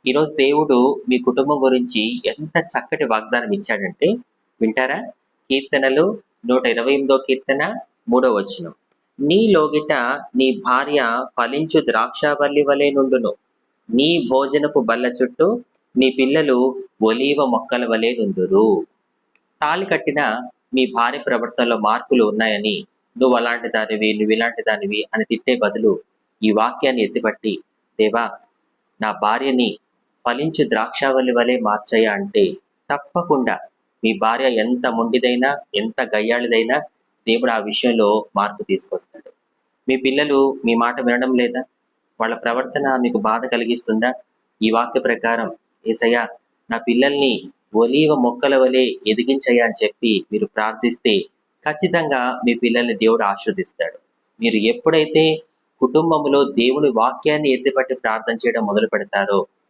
ఈరోజు దేవుడు మీ కుటుంబం గురించి ఎంత చక్కటి వాగ్దానం ఇచ్చాడంటే వింటారా? కీర్తనలు 128 కీర్తన 3 వచనం. నీ లోగిట నీ భార్య ఫలించు ద్రాక్షావల్లి వలె నుండును. నీ భోజనపు బల్ల చుట్టూ నీ పిల్లలు ఒలీవ మొక్కల వలె నుందురు. తాళి కట్టిన మీ భార్య ప్రవర్తనలో మార్పులు ఉన్నాయని, నువ్వు అలాంటి దానివి, నువ్వు ఇలాంటి దానివి అని తిట్టే బదులు ఈ వాక్యాన్ని ఎత్తిపట్టి, దేవా, నా భార్యని ఫలించు ద్రాక్షావల్లి వలె మార్చయ్యా అంటే తప్పకుండా మీ భార్య ఎంత మొండిదైనా, ఎంత గయ్యాళిదైనా దేవుడు ఆ విషయంలో మార్పు తీసుకొస్తాడు. మీ పిల్లలు మీ మాట వినడం లేదా? వాళ్ళ ప్రవర్తన మీకు బాధ కలిగిస్తుందా? ఈ వాక్య ప్రకారం యేసయ్యా, నా పిల్లల్ని ఒలీవ మొక్కల వలె ఎదిగించయ్యా అని చెప్పి మీరు ప్రార్థిస్తే ఖచ్చితంగా మీ పిల్లల్ని దేవుడు ఆశీర్వదిస్తాడు. మీరు ఎప్పుడైతే కుటుంబంలో దేవుని వాక్యాన్ని ఎత్తిపట్టి ప్రార్థన చేయడం మొదలు పెడతారో